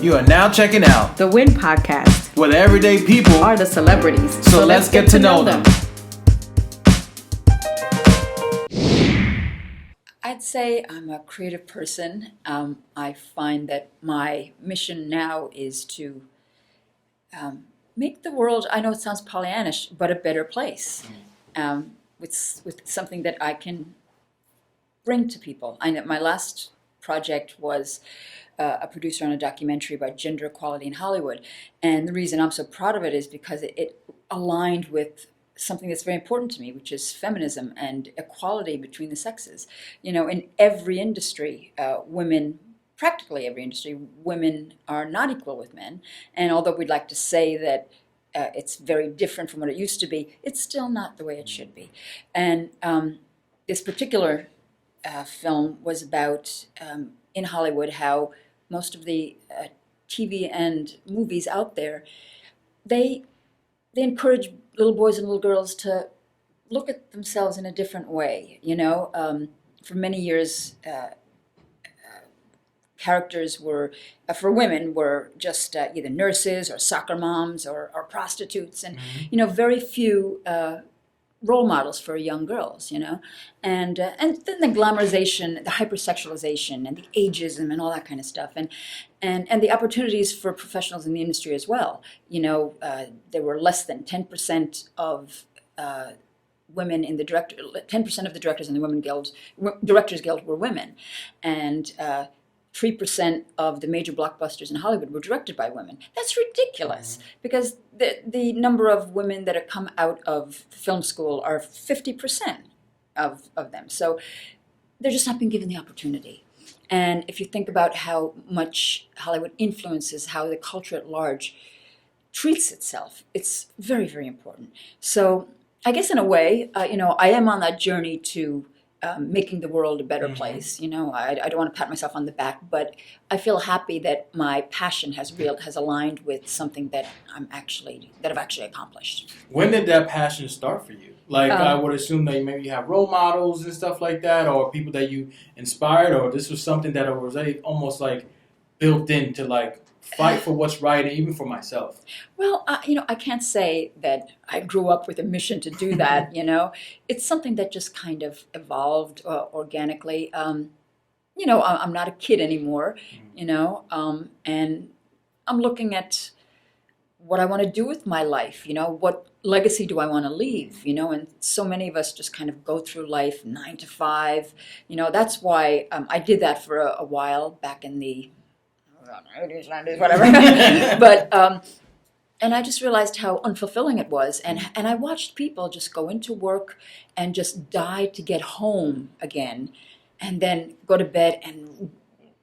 You are now checking out The Win Podcast, where the everyday people are the celebrities. So let's get to know them. I'd say I'm a creative person. I find that my mission now is to make the world, I know it sounds Pollyannish, but a better place with something that I can bring to people. I know my last project was a producer on a documentary about gender equality in Hollywood. And the reason I'm so proud of it is because it aligned with something that's very important to me, which is feminism and equality between the sexes. You know, in every industry, practically every industry, women are not equal with men. And although we'd like to say that it's very different from what it used to be, it's still not the way it should be. And this particular film was about, in Hollywood, how most of the TV and movies out there, they encourage little boys and little girls to look at themselves in a different way. You know, for many years, characters were, for women, were just either nurses or soccer moms or prostitutes, and you know, very few role models for young girls. You know, and then the glamorization, the hypersexualization, and the ageism, and all that kind of stuff, and the opportunities for professionals in the industry as well. You know, there were less than 10% of women in the 10% of the directors in the Directors Guild were women, and 3% of the major blockbusters in Hollywood were directed by women. That's ridiculous, because the number of women that have come out of film school are 50% of them. So they're just not being given the opportunity. And if you think about how much Hollywood influences how the culture at large treats itself, it's very, very important. So I guess in a way, you know, I am on that journey to making the world a better place. You know, I don't want to pat myself on the back, but I feel happy that my passion has aligned with something that I've actually accomplished. When did that passion start for you? Like, I would assume that maybe you have role models and stuff like that, or people that you inspired, or this was something that was almost like built in to like fight for what's right, and even for myself. Well, you know, I can't say that I grew up with a mission to do that. You know, it's something that just kind of evolved organically. You know, I'm not a kid anymore. You know, and I'm looking at what I want to do with my life. You know, what legacy do I want to leave? You know, and so many of us just kind of go through life 9 to 5. You know, that's why I did that for a while back in the 80s, 90s, whatever. But and I just realized how unfulfilling it was, and I watched people just go into work and just die to get home again, and then go to bed and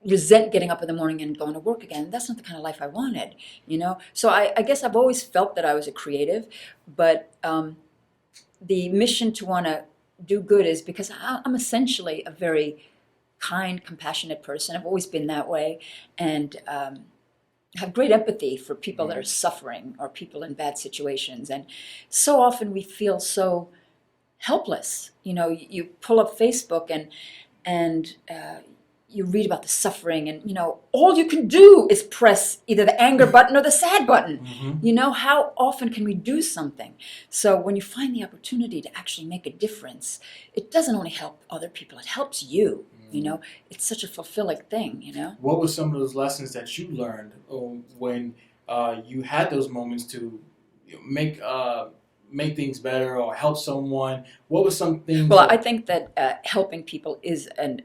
resent getting up in the morning and going to work again. That's not the kind of life I wanted, you know. So I guess I've always felt that I was a creative, but the mission to want to do good is because I'm essentially a very kind, compassionate person. I've always been that way, and have great empathy for people that are suffering or people in bad situations. And so often we feel so helpless. You know, you pull up Facebook and you read about the suffering, and you know, all you can do is press either the anger button or the sad button. You know, how often can we do something? So when you find the opportunity to actually make a difference, it doesn't only help other people, it helps you. You know, it's such a fulfilling thing, you know. What were some of those lessons that you learned when you had those moments to make things better or help someone? What were some things? Well, I think that helping people is an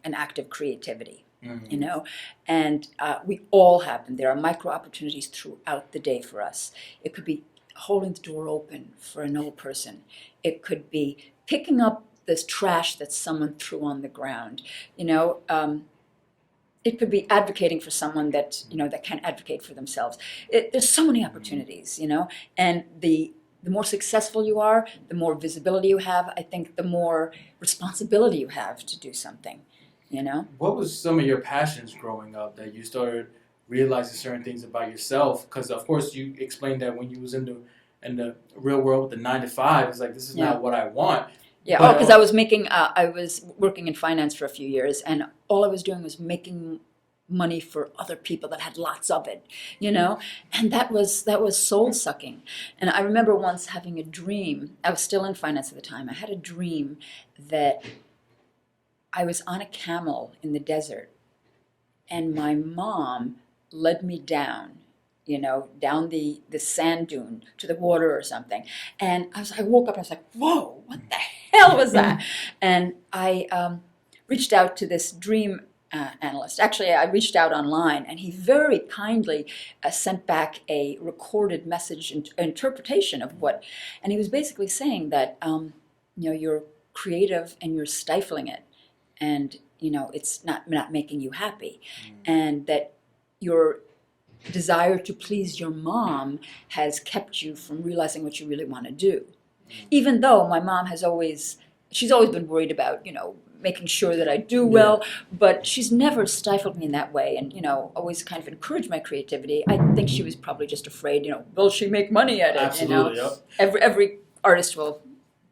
act of creativity, you know, and we all have them. There are micro opportunities throughout the day for us. It could be holding the door open for an old person. It could be picking up this trash that someone threw on the ground. You know, it could be advocating for someone that, you know, that can't advocate for themselves. There's so many opportunities, you know, and the more successful you are, the more visibility you have, I think the more responsibility you have to do something, you know. What was some of your passions growing up that you started realizing certain things about yourself? Because of course you explained that when you was in the real world with the 9 to 5, it's like, this is not what I want. Yeah, because I was working in finance for a few years, and all I was doing was making money for other people that had lots of it, and that was soul sucking. And I remember once having a dream. I was still in finance at the time. I had a dream that I was on a camel in the desert, and my mom led me down, down the sand dune to the water or something. And I woke up and I was like, whoa, what the hell was that? And I reached out to this dream analyst. Actually, I reached out online, and he very kindly sent back a recorded message interpretation of what, and he was basically saying that, you're creative and you're stifling it, and it's not making you happy, and that your desire to please your mom has kept you from realizing what you really want to do. Even though my mom she's always been worried about, making sure that I do well, but she's never stifled me in that way, and always kind of encouraged my creativity. I think she was probably just afraid, will she make money at it? Absolutely, yep. Every artist will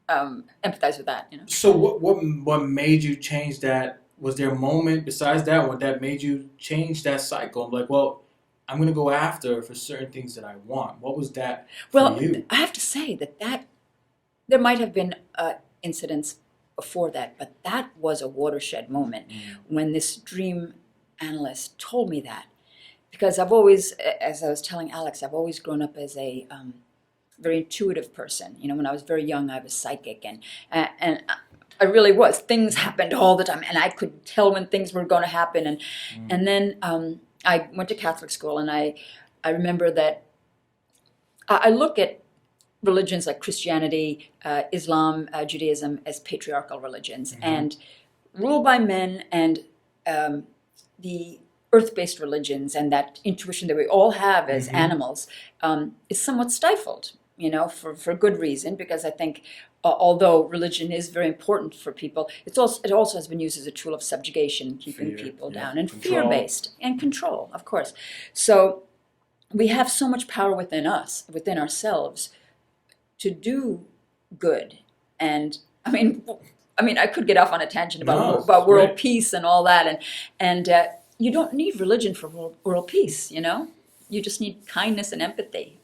empathize with that. So what made you change that? Was there a moment besides that one that made you change that cycle? I'm like, well, I'm going to go after for certain things that I want. What was that for you? I have to say that there might have been incidents before that, but that was a watershed moment when this dream analyst told me that. Because I've always, as I was telling Alex, I've always grown up as a very intuitive person. When I was very young, I was psychic, and I really was. Things happened all the time, and I could tell when things were going to happen. And then I went to Catholic school, and I remember that I look at religions like Christianity, Islam, Judaism as patriarchal religions, and ruled by men, and the earth-based religions and that intuition that we all have as animals is somewhat stifled, for good reason, because I think although religion is very important for people, it also has been used as a tool of subjugation, keeping people down, and fear-based, and control, of course. So we have so much power within us, within ourselves, to do good. And I mean, I could get off on a tangent about world peace and all that, and you don't need religion for world peace. You just need kindness and empathy.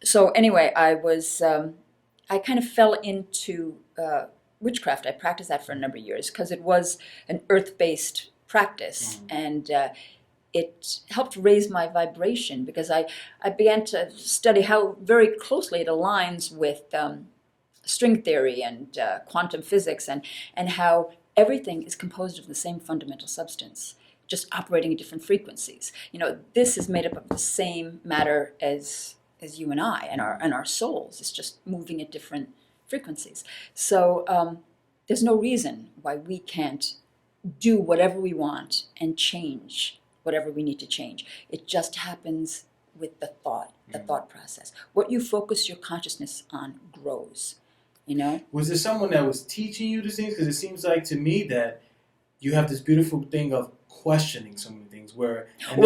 So anyway, I kind of fell into witchcraft. I practiced that for a number of years because it was an earth-based practice, and it helped raise my vibration, because I began to study how very closely it aligns with string theory and quantum physics, and how everything is composed of the same fundamental substance, just operating at different frequencies. This is made up of the same matter as you and I, and our souls. It's just moving at different frequencies. So there's no reason why we can't do whatever we want and change whatever we need to change. It just happens with the thought process. What you focus your consciousness on grows, Was there someone that was teaching you these things? Because it seems like to me that you have this beautiful thing of questioning so many things. Well,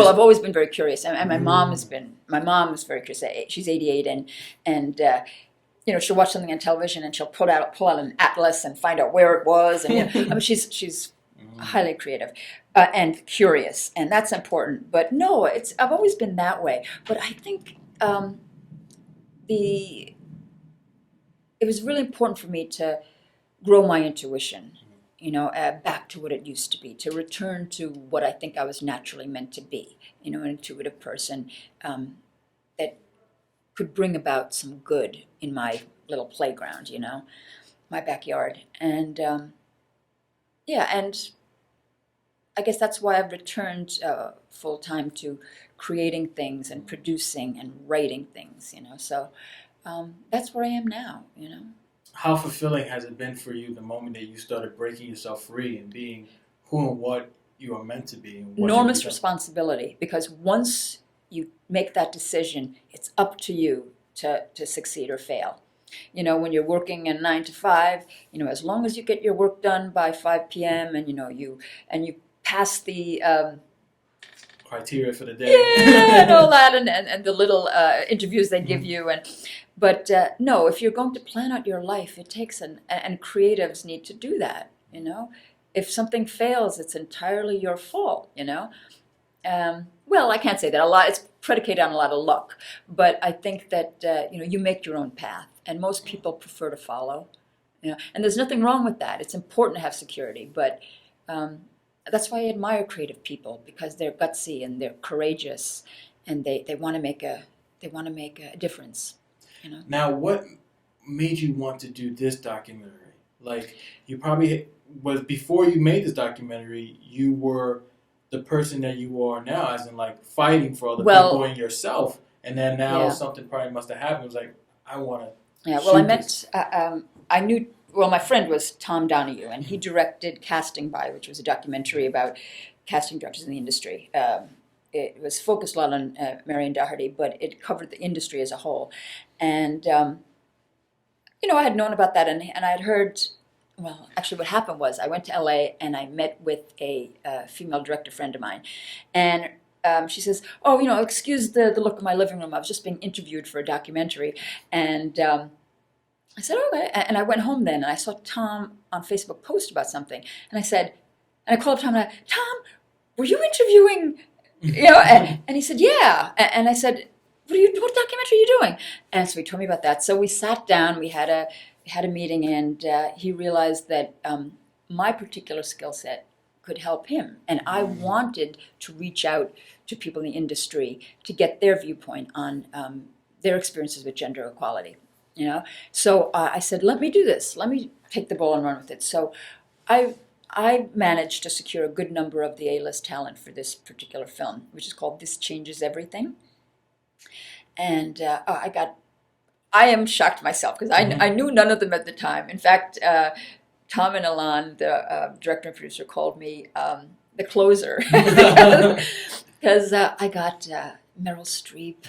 I've always been very curious, and my mom was very curious. She's 88, and she'll watch something on television, and she'll pull out an atlas and find out where it was, and she's highly creative and curious, and that's important. But no, I've always been that way. But I think it was really important for me to grow my intuition, back to what it used to be, to return to what I think I was naturally meant to be, an intuitive person that could bring about some good in my little playground, my backyard. And and I guess that's why I've returned full time to creating things and producing and writing things, So that's where I am now, How fulfilling has it been for you the moment that you started breaking yourself free and being who and what you are meant to be? Enormous responsibility, because once you make that decision, it's up to you to succeed or fail. When you're working a 9 to 5, as long as you get your work done by 5 p.m. and you pass the criteria for the day, and all that, and the little interviews they give you, but no, if you're going to plan out your life, it takes and creatives need to do that. if something fails, it's entirely your fault, you know. Well, I can't say that. A lot, it's predicated on a lot of luck, but I think that you make your own path, and most people prefer to follow. And there's nothing wrong with that. It's important to have security, but that's why I admire creative people, because they're gutsy and they're courageous, and they want to make a difference. Now, what made you want to do this documentary? Like, you probably was before you made this documentary, you were the person that you are now, as in like fighting for other people and yourself, and then now something probably must have happened. It was like, I want to. Yeah. Well, I met. I knew. Well, my friend was Tom Donahue, and he directed Casting By, which was a documentary about casting directors in the industry. It was focused a lot on Marion Doherty, but it covered the industry as a whole. And, I had known about that, and I had heard, well, actually what happened was I went to LA and I met with a female director friend of mine. And she says, oh, excuse the look of my living room. I was just being interviewed for a documentary. And I said, okay. And I went home then, and I saw Tom on Facebook post about something. And I said, and I called up Tom, and I, Tom, were you interviewing, and he said, yeah. And I said, what documentary are you doing? And so he told me about that. So we sat down, we had a meeting, and he realized that my particular skill set could help him. And I wanted to reach out to people in the industry to get their viewpoint on their experiences with gender equality. So I said, let me do this. Let me take the ball and run with it. So I managed to secure a good number of the A-list talent for this particular film, which is called This Changes Everything. And I am shocked myself, because I knew none of them at the time. In fact, Tom and Alon, the director and producer, called me the closer, because I got Meryl Streep,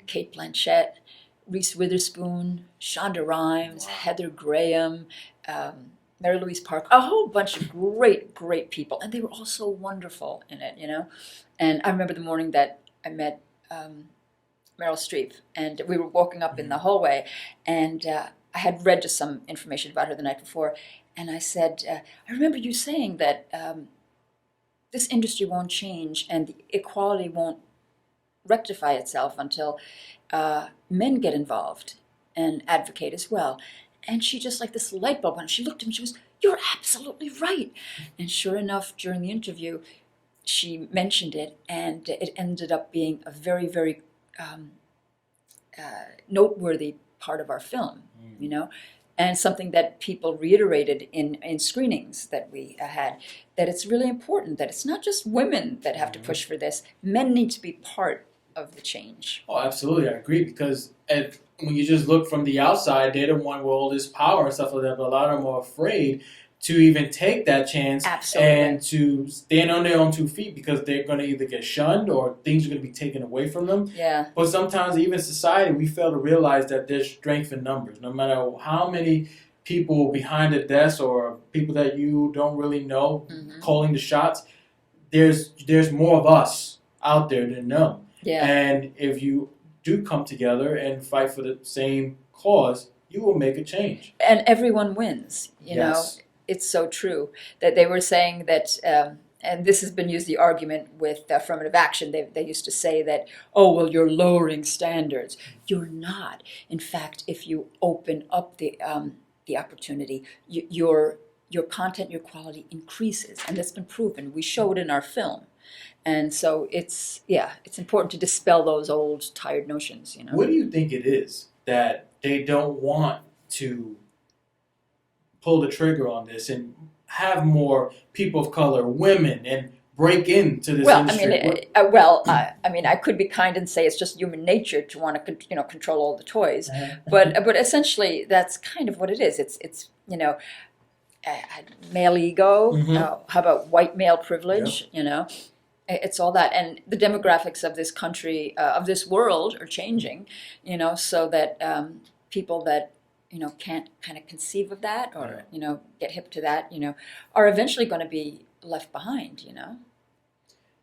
Cate Blanchett, Reese Witherspoon, Shonda Rhimes, Heather Graham, Mary Louise Park, a whole bunch of great, great people. And they were all so wonderful in it, And I remember the morning that I met Meryl Streep, and we were walking up in the hallway, and I had read just some information about her the night before, and I said, I remember you saying that this industry won't change and the equality won't rectify itself until men get involved and advocate as well. And she just, like this light bulb went on. She looked at me, she goes, you're absolutely right. And sure enough, during the interview, she mentioned it, and it ended up being a very, very noteworthy part of our film, and something that people reiterated in screenings that we had, that it's really important that it's not just women that have to push for this. Men need to be part of the change. Oh, absolutely. I agree, because when you just look from the outside, they're the one with all this power and stuff like that, but a lot of them are afraid to even take that chance. Absolutely. And to stand on their own 2 feet, because they're going to either get shunned or things are going to be taken away from them. Yeah. But sometimes, even society, we fail to realize that there's strength in numbers. No matter how many people behind the desk or people that you don't really know calling the shots, there's more of us out there than them. Yeah. And if you do come together and fight for the same cause, you will make a change. And everyone wins, Yes. know. It's so true that they were saying that, and this has been used, the argument with affirmative action. They used to say that, oh, well, you're lowering standards. You're not. In fact, if you open up the opportunity, your content, your quality increases, and that's been proven. We show it in our film. And so it's important to dispel those old, tired notions, What do you think it is that they don't want to pull the trigger on this and have more people of color, women, and break into this industry? I could be kind and say it's just human nature to want to, control all the toys, but essentially that's kind of what it is. It's male ego. How about white male privilege? Yep. It's all that, and the demographics of this country, of this world, are changing. So that people that can't kind of conceive of that, or get hip to that, are eventually going to be left behind. Now,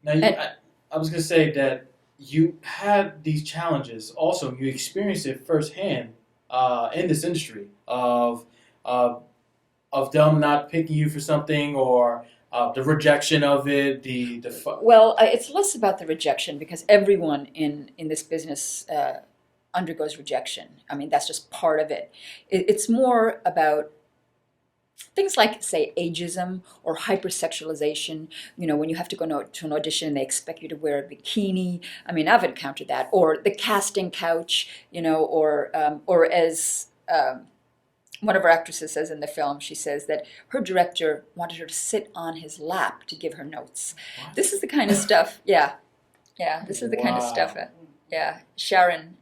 I was going to say that you had these challenges. Also, you experienced it firsthand in this industry of of them not picking you for something, or the rejection of it, Well, it's less about the rejection because everyone in this business undergoes rejection. I mean, that's just part of it. It's more about things like, say, ageism or hypersexualization. When you have to go to an audition and they expect you to wear a bikini. I mean, I've encountered that. Or the casting couch, or as one of our actresses says in the film, she says that her director wanted her to sit on his lap to give her notes. What? This is the kind of stuff, yeah. This is the kind of stuff, Sharon,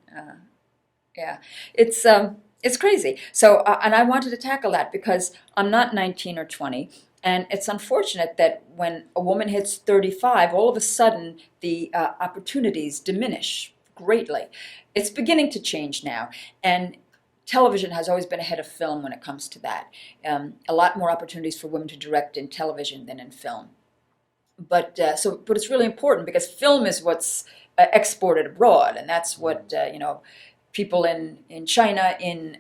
yeah. It's crazy. So, and I wanted to tackle that because I'm not 19 or 20, and it's unfortunate that when a woman hits 35, all of a sudden the opportunities diminish greatly. It's beginning to change now, and television has always been ahead of film when it comes to that. A lot more opportunities for women to direct in television than in film. But it's really important because film is what's exported abroad, and that's what people in China, in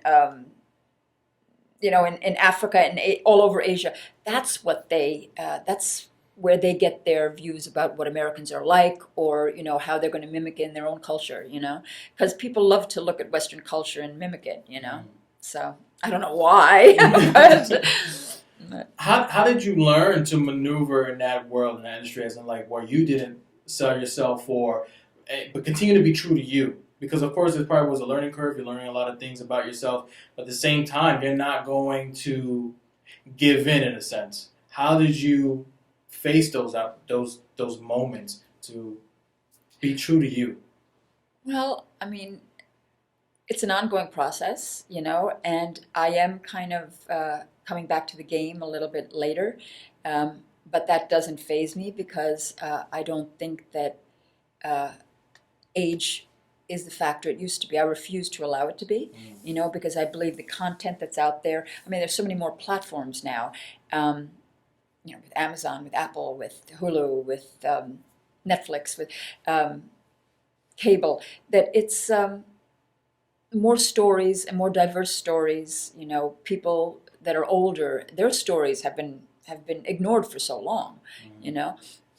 Africa, and all over Asia. That's what that's where they get their views about what Americans are like, or how they're going to mimic it in their own culture. Because people love to look at Western culture and mimic it. So I don't know why. but, How did you learn to maneuver in that world, in that industry, as in like where you didn't sell yourself but continue to be true to you? Because of course it probably was a learning curve. You're learning a lot of things about yourself, but at the same time you're not going to give in a sense. How did you face those moments to be true to you? Well, I mean, it's an ongoing process, and I am kind of coming back to the game a little bit later, but that doesn't faze me because I don't think that age is the factor it used to be. I refuse to allow it to be, because I believe the content that's out there. I mean, there's so many more platforms now, with Amazon, with Apple, with Hulu, with Netflix, with cable, that it's more stories and more diverse stories. People that are older, their stories have been ignored for so long.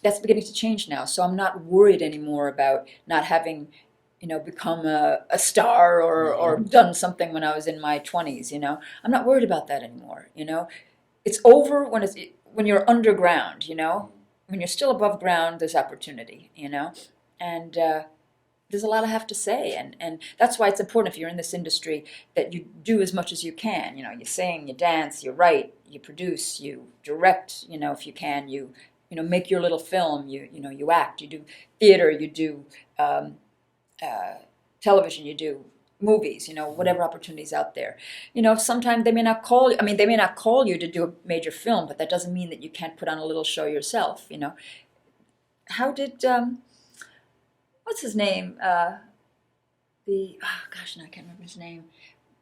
That's beginning to change now. So I'm not worried anymore about not having become a star or done something when I was in my 20s. I'm not worried about that anymore. It's over when you're underground. When you're still above ground, there's opportunity. And there's a lot I have to say, and that's why it's important if you're in this industry that you do as much as you can. You sing, you dance, you write, you produce, you direct. If you can, you make your little film. You act, you do theater, you do television, you do movies, whatever opportunities out there. Sometimes they may not call you. I mean, they may not call you to do a major film, but that doesn't mean that you can't put on a little show yourself. How did what's his name? I can't remember his name.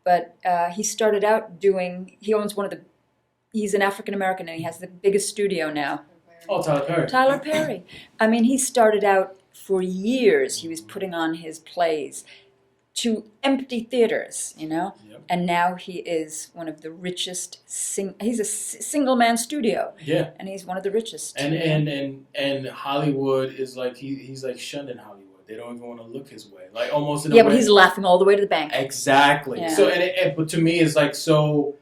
But he started out doing. He's an African American, and he has the biggest studio now. Oh, Tyler Perry. Tyler Perry. I mean, he started out for years. He was putting on his plays to empty theaters, Yep. And now he is one of the richest. He's a single man studio. Yeah. And he's one of the richest. And Hollywood is like he's like shunned in Hollywood. They don't even want to look his way. Like almost in a yeah, way. but he's laughing all the way to the bank. Exactly. Yeah. So but to me it's like so.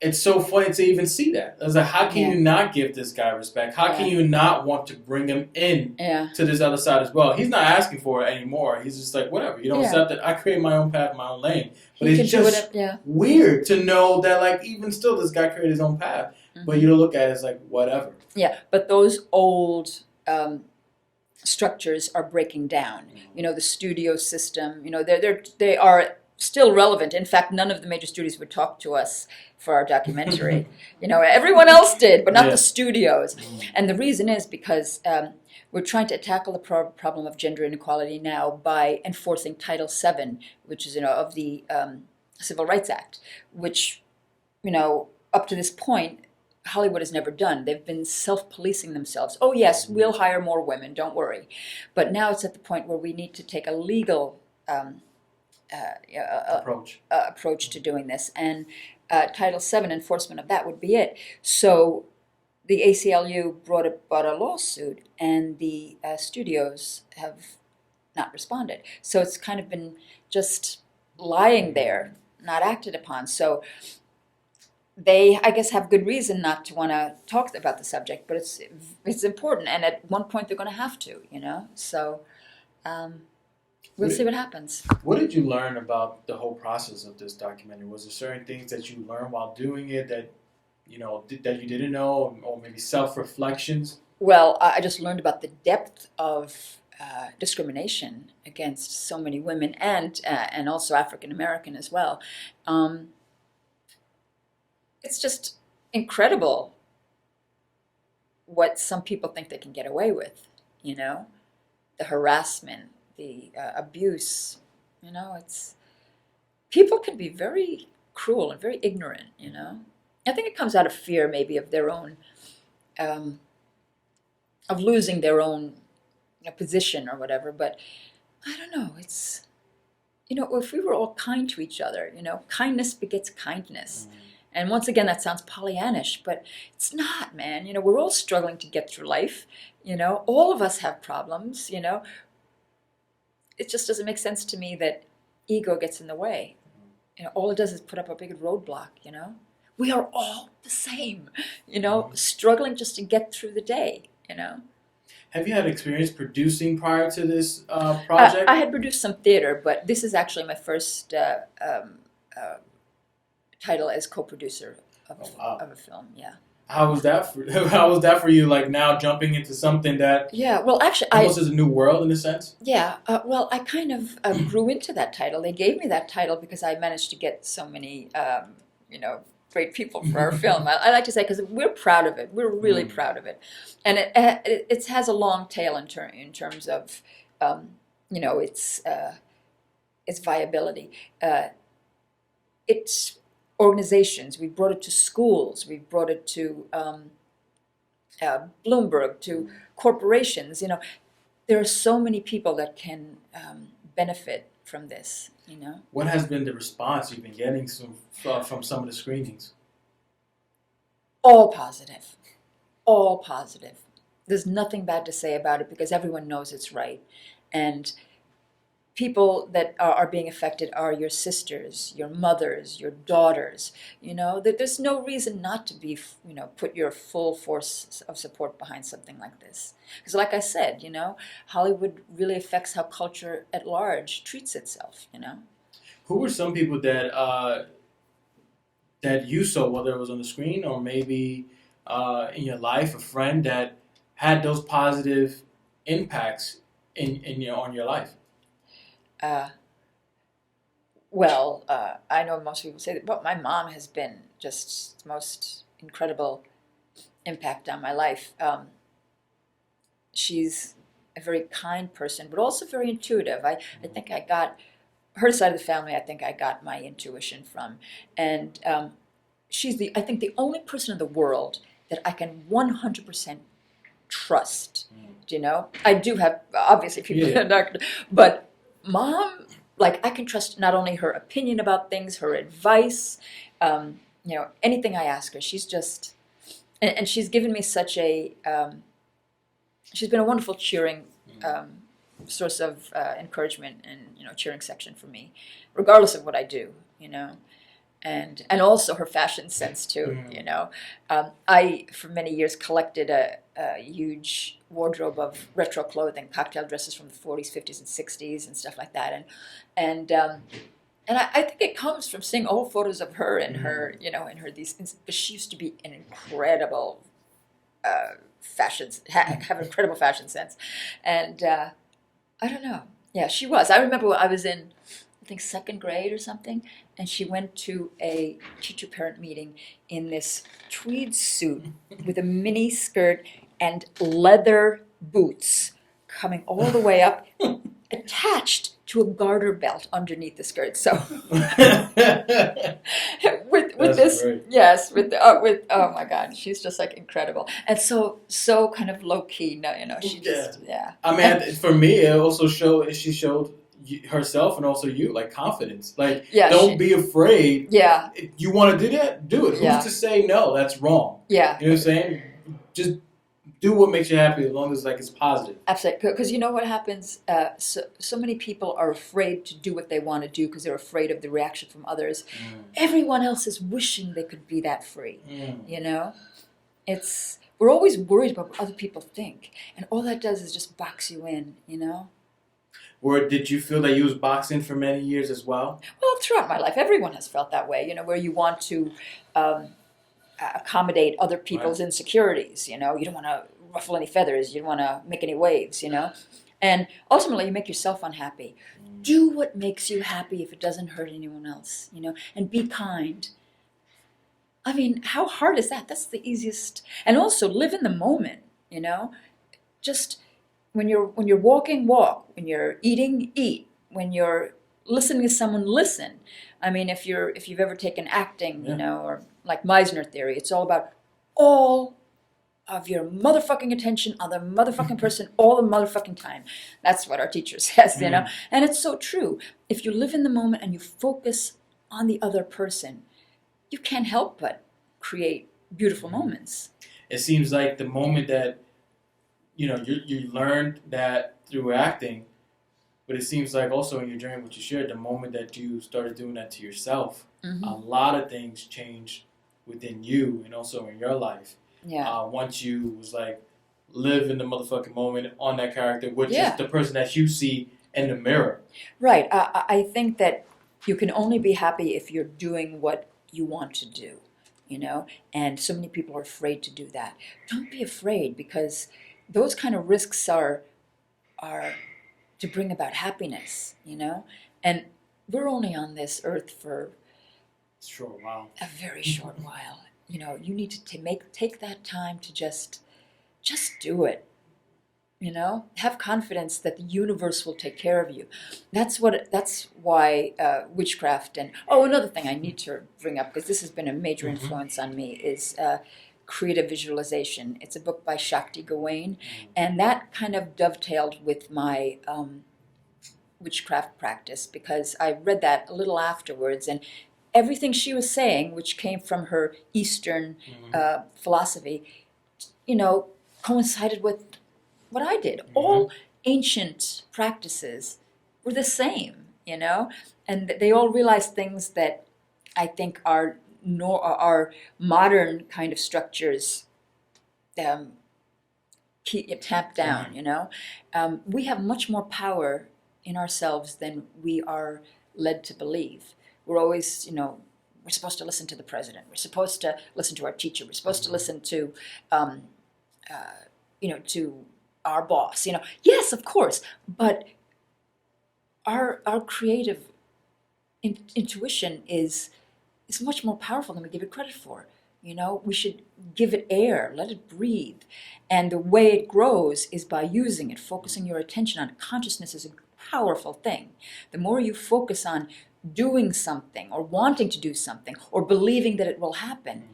It's so funny to even see that. I was like, how can you not give this guy respect? How can you not want to bring him in to this other side as well? He's not asking for it anymore. He's just like, whatever. You don't accept it. I create my own path, my own lane. But it's just weird to know that, like, even still, this guy created his own path. Mm-hmm. But you don't look at it as like, whatever. Yeah, but those old structures are breaking down. The studio system. They are still relevant. In fact, none of the major studios would talk to us for our documentary. Everyone else did, but not the studios. And the reason is because we're trying to tackle the problem of gender inequality now by enforcing Title VII, which is of the Civil Rights Act, which up to this point Hollywood has never done. They've been self-policing themselves. Oh yes, we'll hire more women, don't worry. But now it's at the point where we need to take a legal approach to doing this, and Title VII enforcement of that would be it. So the ACLU brought a lawsuit, and the studios have not responded. So it's kind of been just lying there, not acted upon. So they, I guess, have good reason not to want to talk about the subject, but it's important, and at one point they're going to have to, So we'll see what happens. What did you learn about the whole process of this documentary? Was there certain things that you learned while doing it that that you didn't know, or maybe self-reflections? Well, I just learned about the depth of discrimination against so many women, and also African American as well. It's just incredible what some people think they can get away with, the harassment, the abuse, it's, people can be very cruel and very ignorant, I think it comes out of fear maybe of their own, of losing their own position or whatever, but I don't know, it's, if we were all kind to each other, kindness begets kindness. And once again, that sounds Pollyannish, but it's not, man. We're all struggling to get through life. All of us have problems, It just doesn't make sense to me that ego gets in the way. All it does is put up a big roadblock, We are all the same, struggling just to get through the day, Have you had experience producing prior to this project? I had produced some theater, but this is actually my first title as co-producer of a film. Yeah. How was that for you? Like now jumping into something that well, actually, almost is a new world in a sense. Yeah. Well, I kind of grew into that title. They gave me that title because I managed to get so many, great people for our film. I like to say because we're proud of it. We're really proud of it, and it has a long tail in terms of, its viability. It's organizations. We brought it to schools. We brought it to Bloomberg, to corporations. There are so many people that can benefit from this. What has been the response you've been getting from some of the screenings? All positive. All positive. There's nothing bad to say about it because everyone knows it's right. And people that are being affected are your sisters, your mothers, your daughters. That there's no reason not to be, put your full force of support behind something like this. Because, like I said, Hollywood really affects how culture at large treats itself. Who were some people that that you saw, whether it was on the screen or maybe in your life, a friend that had those positive impacts on your life? I know most people say that, but my mom has been just the most incredible impact on my life. She's a very kind person, but also very intuitive. I think I got her side of the family. I think I got my intuition from, and she's I think the only person in the world that I can 100% trust. I do have obviously people that are, but Mom, like I can trust not only her opinion about things, her advice, anything I ask her. She's just, and she's given me such a, she's been a wonderful cheering source of encouragement and cheering section for me, regardless of what I do, and also her fashion sense too. I for many years collected a huge wardrobe of retro clothing, cocktail dresses from the 40s, 50s, and 60s, and stuff like that. And I think it comes from seeing old photos of her and her, and her but she used to be an incredible have an incredible fashion sense, and I don't know. Yeah, she was. I remember I was in, I think, second grade or something, and she went to a teacher-parent meeting in this tweed suit with a mini skirt and leather boots coming all the way up, attached to a garter belt underneath the skirt. So with this, great. Yes, with oh my God, she's just like incredible, and so kind of low key. No, she just I mean, for me, it also showed. She showed herself and also you, like confidence. Like, Yeah, don't be afraid. Yeah. If you want to do that, do it. Yeah. Who's to say no? That's wrong. Yeah. You know what I'm saying? Just do what makes you happy as long as like it's positive. Absolutely, because you know what happens. So many people are afraid to do what they want to do because they're afraid of the reaction from others. Everyone else is wishing they could be that free. You know, we're always worried about what other people think, and all that does is just box you in. You know. Or did you feel that you was boxing for many years as well? Well, throughout my life, everyone has felt that way. You know, where you want to accommodate other people's insecurities. You know, you don't want to ruffle any feathers. You don't want to make any waves. You know, and ultimately, you make yourself unhappy. Do what makes you happy if it doesn't hurt anyone else. You know, and be kind. I mean, how hard is that? That's the easiest. And also, live in the moment. You know, just when you're walking, walk. When you're eating, eat. When you're listening to someone, listen. I mean, if you've ever taken acting, you know, or like Meisner theory, it's all about all of your motherfucking attention on the motherfucking person all the motherfucking time. That's what our teacher says, you know. And it's so true. If you live in the moment and you focus on the other person, you can't help but create beautiful moments. It seems like the moment that, you know, you learned that through acting, but it seems like also in your journey, what you shared, the moment that you started doing that to yourself, a lot of things changed within you and also in your life. Yeah. Once you was like, live in the motherfucking moment on that character, which is the person that you see in the mirror. Right. I think that you can only be happy if you're doing what you want to do, you know, and so many people are afraid to do that. Don't be afraid, because those kind of risks are to bring about happiness, you know, and we're only on this earth for a very short while. You know, you need to take that time to just do it. You know, have confidence that the universe will take care of you. That's why witchcraft and another thing I need to bring up, because this has been a major influence on me, is creative visualization. It's a book by Shakti Gawain, and that kind of dovetailed with my witchcraft practice, because I read that a little afterwards, and everything she was saying, which came from her Eastern philosophy, you know, coincided with what I did. All ancient practices were the same, you know, and they all realized things that I think our modern kind of structures tap down, you know. We have much more power in ourselves than we are led to believe. We're always, you know, we're supposed to listen to the president. We're supposed to listen to our teacher. We're supposed to listen to, you know, to our boss. You know, yes, of course, but our creative intuition is much more powerful than we give it credit for. You know, we should give it air, let it breathe, and the way it grows is by using it, focusing your attention on it. Consciousness is a powerful thing. The more you focus on doing something or wanting to do something or believing that it will happen,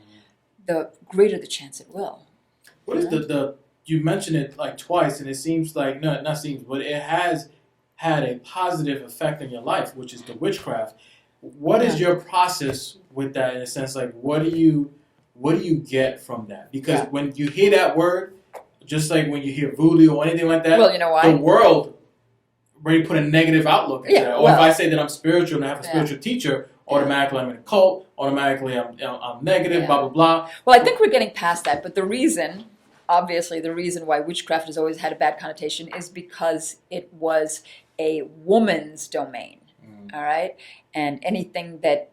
the greater the chance it will. What is the you mentioned it like twice, and it seems like, not seems, but it has had a positive effect on your life, which is the witchcraft. What is your process with that, in a sense? Like, what do you get from that? Because when you hear that word, just like when you hear voodoo or anything like that, well, you know why? The world already put a negative outlook into that. Or if I say that I'm spiritual and I have a spiritual teacher, automatically I'm in a cult, automatically I'm negative, blah, blah, blah. Well, I think we're getting past that, but the reason why witchcraft has always had a bad connotation is because it was a woman's domain, all right? And anything that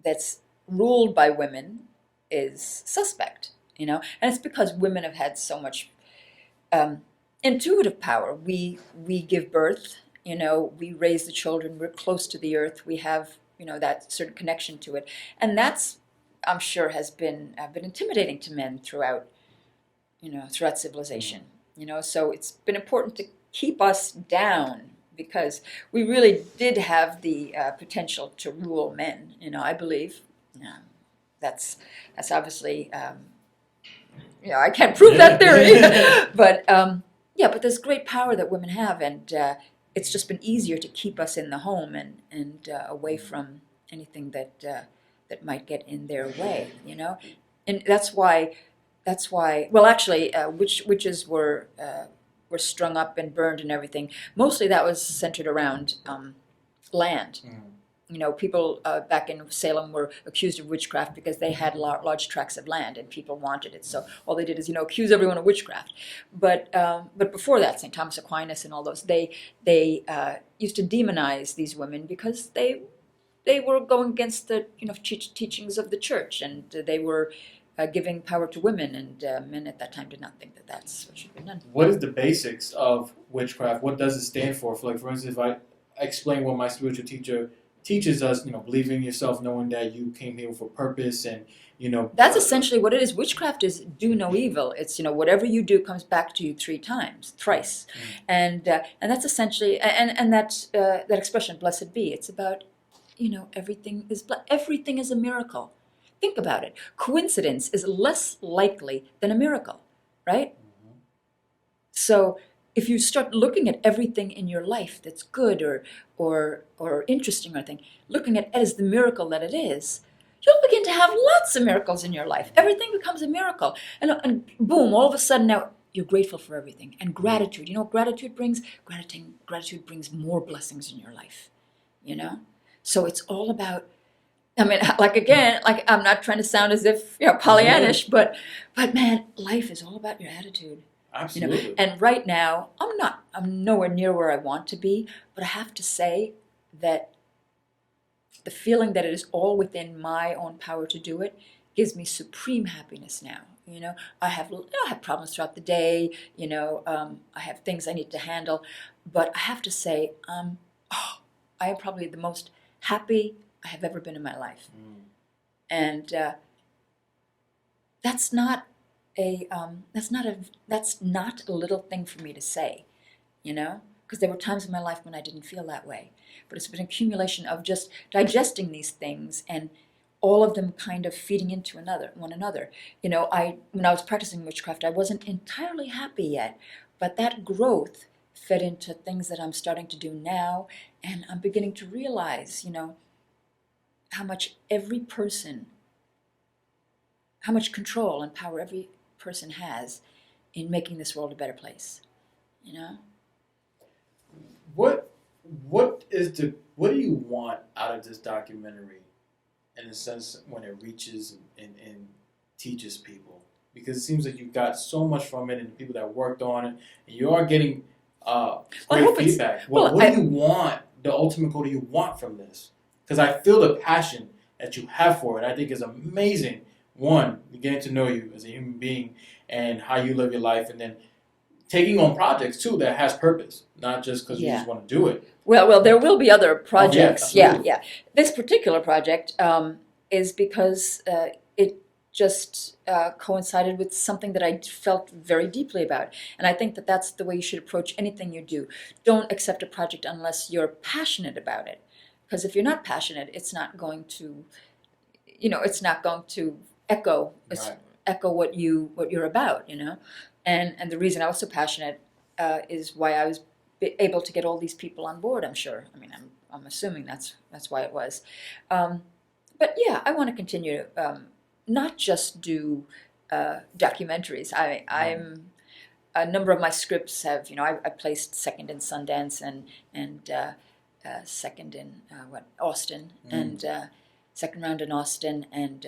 that's ruled by women is suspect, you know? And it's because women have had so much intuitive power. We give birth, you know, we raise the children, we're close to the earth, we have, you know, that certain connection to it. And that's, I'm sure, has been intimidating to men throughout civilization, you know? So it's been important to keep us down, because we really did have the potential to rule men, you know, I believe. That's obviously, you know, I can't prove that theory, but but there's great power that women have, and it's just been easier to keep us in the home and away from anything that might get in their way, and that's why. Well, actually, witches were strung up and burned and everything. Mostly that was centered around land. People back in Salem were accused of witchcraft because they had large tracts of land and people wanted it. So all they did is, accuse everyone of witchcraft. But before that, St. Thomas Aquinas and all those, they used to demonize these women because they were going against the teachings of the church, and they were giving power to women, and men at that time did not think that that's what should be done. What is the basics of witchcraft? What does it stand for? For instance, if I explain what my spiritual teacher teaches us, believe in yourself, knowing that you came here for purpose, and that's essentially what it is. Witchcraft is do no evil. It's whatever you do comes back to you thrice, and that's essentially and that expression, blessed be. It's about everything is a miracle. Think about it. Coincidence is less likely than a miracle, right? So if you start looking at everything in your life that's good or interesting or anything, looking at it as the miracle that it is, you'll begin to have lots of miracles in your life. Everything becomes a miracle. And boom, all of a sudden now you're grateful for everything. And gratitude, what gratitude brings? Gratitude brings more blessings in your life, So it's all about, again, I'm not trying to sound as if Pollyannish, but man, life is all about your attitude. Absolutely. And right now, I'm nowhere near where I want to be, but I have to say that the feeling that it is all within my own power to do it gives me supreme happiness now. I have problems throughout the day. I have things I need to handle, but I have to say, I am probably the most happy I have ever been in my life, and that's not a little thing for me to say, because there were times in my life when I didn't feel that way, but it's been an accumulation of just digesting these things and all of them kind of feeding into one another. When I was practicing witchcraft, I wasn't entirely happy yet, but that growth fed into things that I'm starting to do now, and I'm beginning to realize, how much control and power every person has in making this world a better place. What do you want out of this documentary, in a sense, when it reaches and teaches people? Because it seems like you got so much from it, and the people that worked on it, and you are getting great feedback. What do you want? The ultimate goal do you want from this? Because I feel the passion that you have for it. I think is amazing. One, getting to know you as a human being and how you live your life, and then taking on projects too that has purpose, not just because you just want to do it. Well, there will be other projects. Yeah. This particular project is because it just coincided with something that I felt very deeply about, and I think that that's the way you should approach anything you do. Don't accept a project unless you're passionate about it, because if you're not passionate, it's not going to, echo what you're about, and the reason I was so passionate is why I was able to get all these people on board. I'm sure. I'm assuming that's why it was. But yeah, I want to continue not just do documentaries. I'm a number of my scripts have, I placed second in Sundance and second in Austin, and second round in Austin, and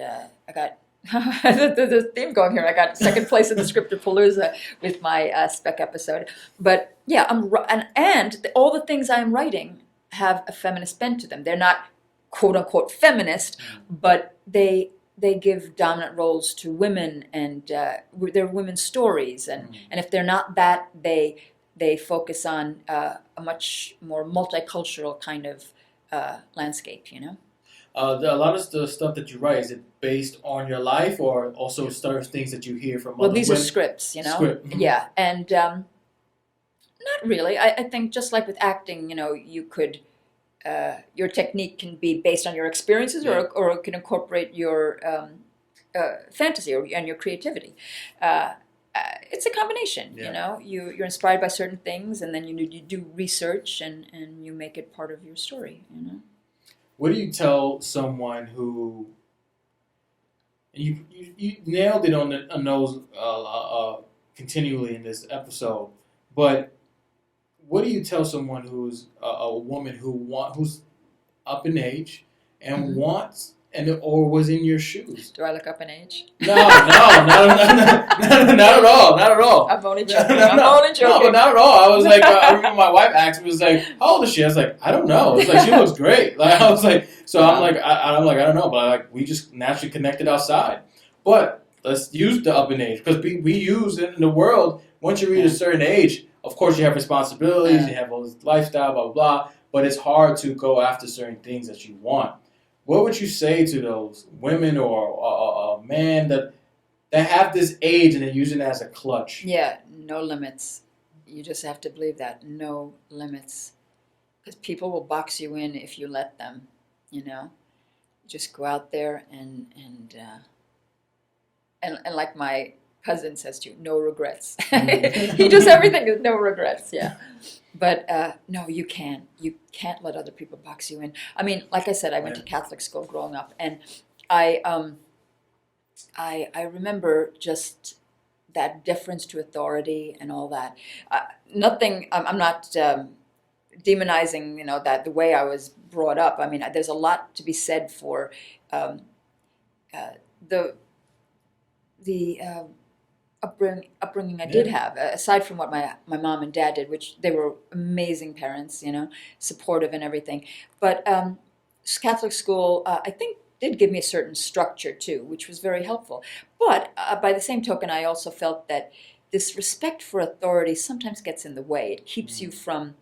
I got the theme going here. I got second place in the Scriptapalooza with my spec episode. But yeah, and all the things I'm writing have a feminist bent to them. They're not quote unquote feminist, but they give dominant roles to women, and they're women's stories. And if they're not that, they focus on a much more multicultural kind of landscape. A lot of the stuff that you write, is it based on your life, or also things that you hear from other these women? Are scripts, Script. Mm-hmm. Yeah, and not really. I think just like with acting, you could, your technique can be based on your experiences, or it can incorporate your fantasy and your creativity. it's a combination. Yeah. You know, you're inspired by certain things, and then you do research and you make it part of your story. You know. What do you tell someone who you nailed it on the nose continually in this episode, but what do you tell someone who's a woman who's up in age and wants or was in your shoes? Do I look up in age? No, not at all, not at all. I'm only joking. I'm only joking. No, but not at all. I was like, I remember my wife asked me, was like, how old is she? I was like, I don't know. It's like she looks great. Like I was like, so I'm like, I don't know, but we just naturally connected outside. But let's use the up in age because we use it in the world. Once you reach a certain age, of course you have responsibilities, you have all this lifestyle, blah blah blah. But it's hard to go after certain things that you want. What would you say to those women or a man that have this age and they're using it as a clutch? Yeah, no limits. You just have to believe that. No limits. Because people will box you in if you let them, you know. Just go out there and like my cousin says to you, no regrets. He does everything with no regrets, yeah. But no, you can't. You can't let other people box you in. I mean, like I said, I went to Catholic school growing up, and I remember just that deference to authority and all that. Nothing. I'm not demonizing, you know, that the way I was brought up. I mean, there's a lot to be said for the upbringing I did have, aside from what my mom and dad did, which they were amazing parents, you know, supportive and everything. But Catholic school, I think, did give me a certain structure too, which was very helpful. But by the same token, I also felt that this respect for authority sometimes gets in the way. It keeps you from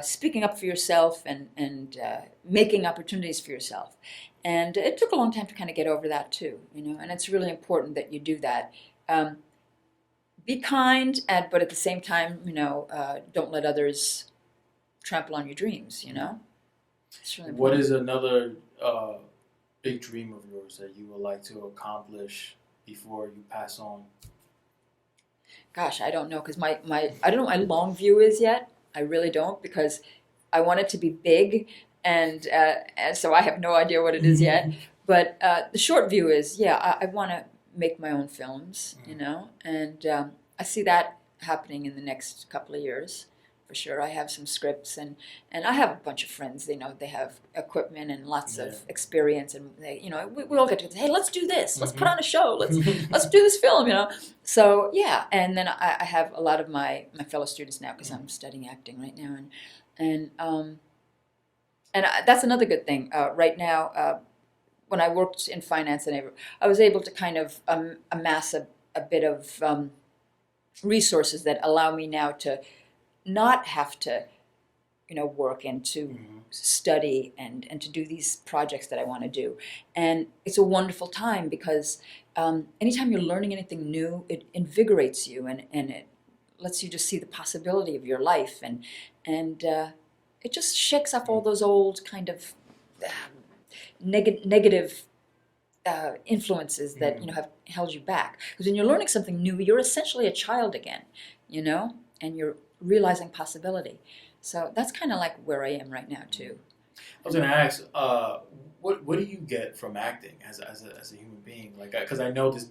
speaking up for yourself and making opportunities for yourself. And it took a long time to kind of get over that too, you know. And it's really important that you do that. Be kind, but at the same time, you know, don't let others trample on your dreams, you know. It's really important. What is another big dream of yours that you would like to accomplish before you pass on? Gosh, I don't know, because I don't know what my long view is yet. I really don't, because I want it to be big, and so I have no idea what it is yet. But the short view is, yeah, I want to make my own films, you know, and I see that happening in the next couple of years, for sure. I have some scripts, and I have a bunch of friends, you know, they have equipment and lots of experience, and they, you know, we all get together, hey, let's do this, let's put on a show, let's do this film, you know. So yeah, and then I have a lot of my fellow students now, because I'm studying acting right now, and that's another good thing. Right now, when I worked in finance, and I was able to kind of amass a bit of resources that allow me now to not have to, you know, work and to study and to do these projects that I want to do. And it's a wonderful time, because anytime you're learning anything new, it invigorates you, and it lets you just see the possibility of your life, and it just shakes off all those old kind of negative influences that, you know, have held you back. Because when you're learning something new, you're essentially a child again, you know, and you're realizing possibility. So that's kind of like where I am right now too. I was going to ask, what do you get from acting as a human being? Like, because I know this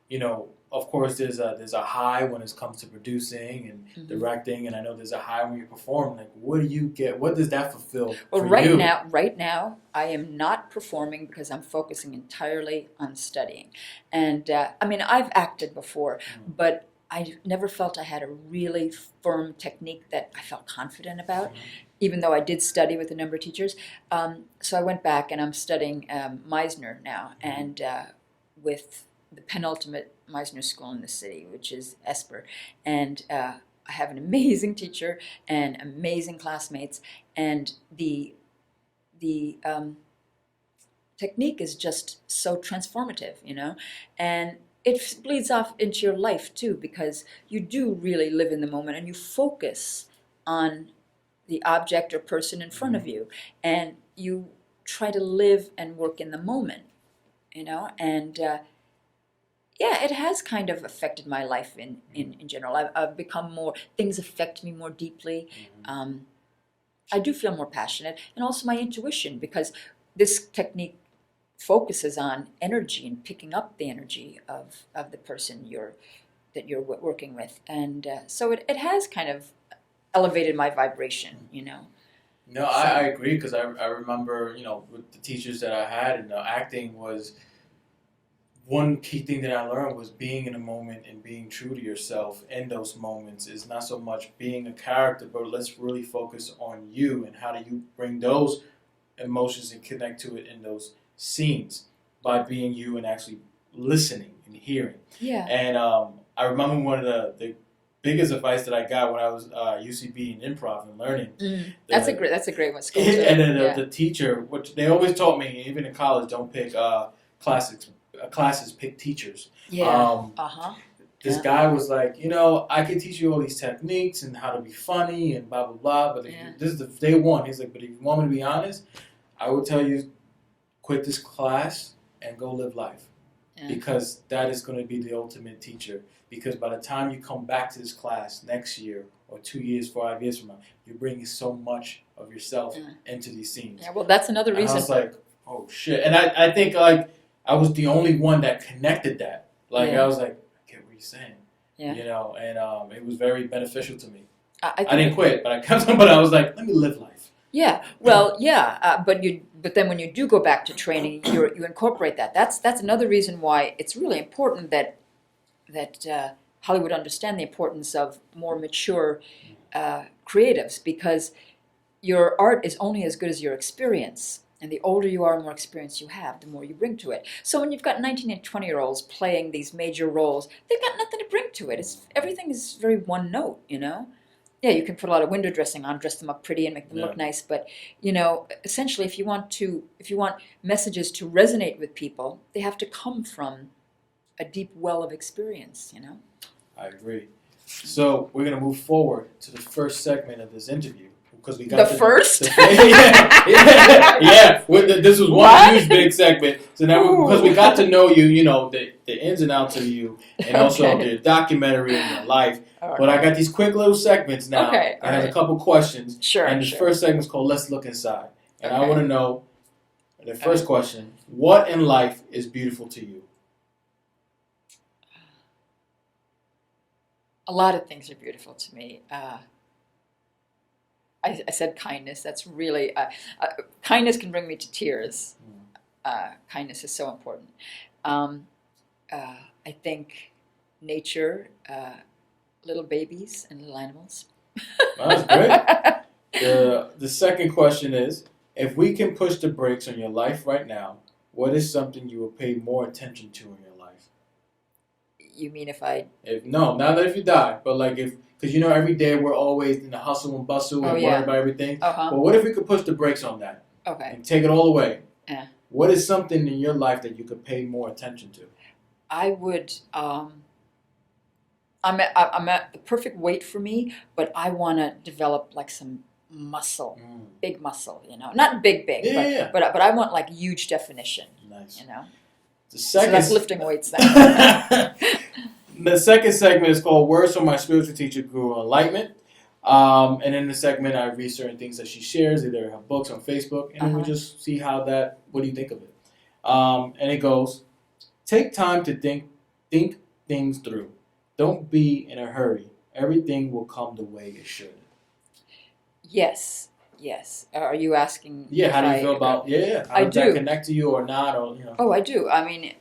you know, of course there's a high when it comes to producing and directing, and I know there's a high when you perform. Like, what do you get? What does that fulfill? Well, for right you? now, I am not performing because I'm focusing entirely on studying. And I mean, I've acted before, but I never felt I had a really firm technique that I felt confident about, even though I did study with a number of teachers. So I went back, and I'm studying Meisner now, and with the penultimate Meisner school in the city, which is Esper. And I have an amazing teacher and amazing classmates, and the technique is just so transformative, you know, and it bleeds off into your life too, because you do really live in the moment, and you focus on the object or person in front of you, and you try to live and work in the moment, you know, and Yeah, it has kind of affected my life in general. I've become more, things affect me more deeply. I do feel more passionate, and also my intuition, because this technique focuses on energy and picking up the energy of the person that you're working with. And so it has kind of elevated my vibration, No, I agree, because I remember, with the teachers that I had, and acting was one key thing that I learned was being in a moment and being true to yourself in those moments is not so much being a character, but let's really focus on you and how do you bring those emotions and connect to it in those scenes by being you and actually listening and hearing. Yeah. And I remember one of the biggest advice that I got when I was UCB in improv and learning. That's a great one. And then the teacher, which they always taught me, even in college, don't pick classes, pick teachers. Yeah. This guy was like, I can teach you all these techniques and how to be funny and blah, blah, blah. But this is the day one. He's like, but if you want me to be honest, I would tell you, quit this class and go live life. Yeah. Because that is going to be the ultimate teacher. Because by the time you come back to this class next year or 2 years, 5 years from now, you're bringing so much of yourself into these scenes. Yeah, well, that's another reason. And I was like, oh, shit. And I think, I was the only one that connected that. I was like, I get what you're saying. Yeah. And it was very beneficial to me. I didn't quit, but I was like, let me live life. Yeah. Well, yeah. But then when you do go back to training, you incorporate that. That's another reason why it's really important that Hollywood understand the importance of more mature creatives, because your art is only as good as your experience. And the older you are, the more experience you have, the more you bring to it. So when you've got 19 and 20-year-olds playing these major roles, they've got nothing to bring to it. Everything is very one note, Yeah, you can put a lot of window dressing on, dress them up pretty and make them look nice. But, essentially, if you want messages to resonate with people, they have to come from a deep well of experience, I agree. So we're going to move forward to the first segment of this interview. Because we got first? Yeah. This was one huge big segment. So now, because we got to know you, the ins and outs of you, and also the documentary and your life. Right. But I got these quick little segments now. Okay. I have a couple questions. Sure. And the first segment is called Let's Look Inside. And I want to know, the first question, what in life is beautiful to you? A lot of things are beautiful to me. I said kindness. That's really kindness can bring me to tears. Kindness is so important. I think nature, little babies and little animals. That's great. The second question is, if we can push the brakes on your life right now, what is something you will pay more attention to in your life? You mean not that if you die, but because every day we're always in the hustle and bustle and worried about everything. But what if we could push the brakes on that? Okay. And take it all away? Yeah. What is something in your life that you could pay more attention to? I would. I'm at the perfect weight for me, but I want to develop some muscle, big muscle. Not big, but I want huge definition. Nice. So that's lifting weights then. The second segment is called Words from My Spiritual Teacher, Guru Enlightenment. And in the segment, I read certain things that she shares, either her books on Facebook, and we just see what do you think of it? And it goes, take time to think things through. Don't be in a hurry. Everything will come the way it should. Yes. Are you asking? Yeah. How do you feel about? Yeah. How does that connect to you or not? Oh, I do. I mean,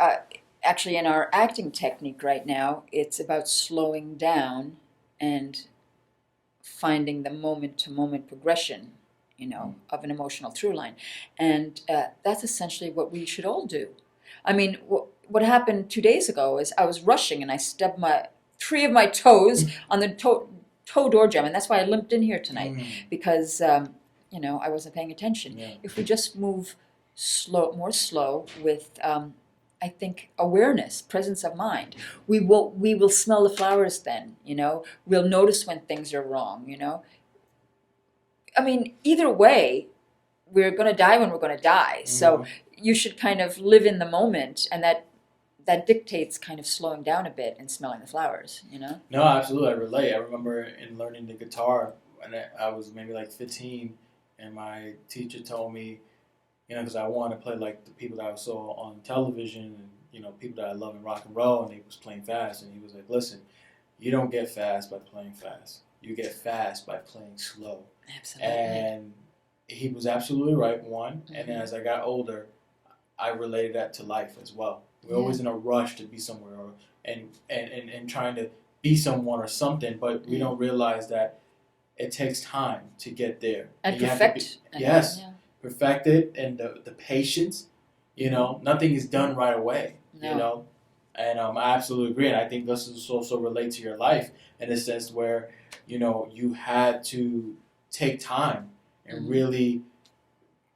actually, in our acting technique right now, it's about slowing down and finding the moment-to-moment progression, of an emotional through line, and that's essentially what we should all do. I mean, what happened 2 days ago is I was rushing and I stubbed 3 of my toes on the toe door jam, and that's why I limped in here tonight because I wasn't paying attention. Yeah. If we just move more slow with I think awareness, presence of mind, we will smell the flowers then. We'll notice when things are wrong. I mean, either way, we're going to die when we're going to die. So you should kind of live in the moment, and that that dictates kind of slowing down a bit and smelling the flowers, you know? No, absolutely, I relate. I remember in learning the guitar, and I was maybe like 15, and my teacher told me, because I wanted to play like the people that I saw on television, and people that I love in rock and roll, and they was playing fast, and he was like, "Listen, you don't get fast by playing fast. You get fast by playing slow." Absolutely. And he was absolutely right. One, and then as I got older, I related that to life as well. We're always in a rush to be somewhere, and trying to be someone or something, but we don't realize that it takes time to get there. And you perfect. Perfect it, and the patience. Nothing is done right away. No. And I absolutely agree. And I think this is also relate to your life in a sense where you had to take time and really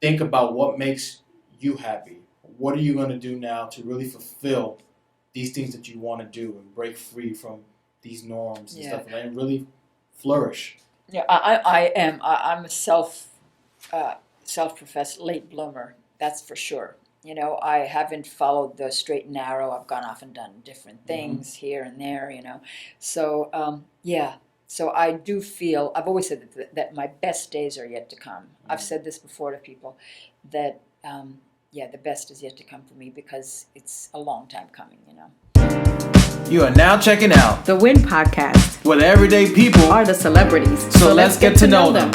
think about what makes you happy. What are you going to do now to really fulfill these things that you want to do and break free from these norms and stuff, and really flourish? Yeah, I'm a self-professed late bloomer. That's for sure. I haven't followed the straight and narrow. I've gone off and done different things here and there. So So I do feel, I've always said that my best days are yet to come. I've said this before to people, that, the best is yet to come for me because it's a long time coming, You are now checking out The Win Podcast, where everyday people are the celebrities. So let's get to know them.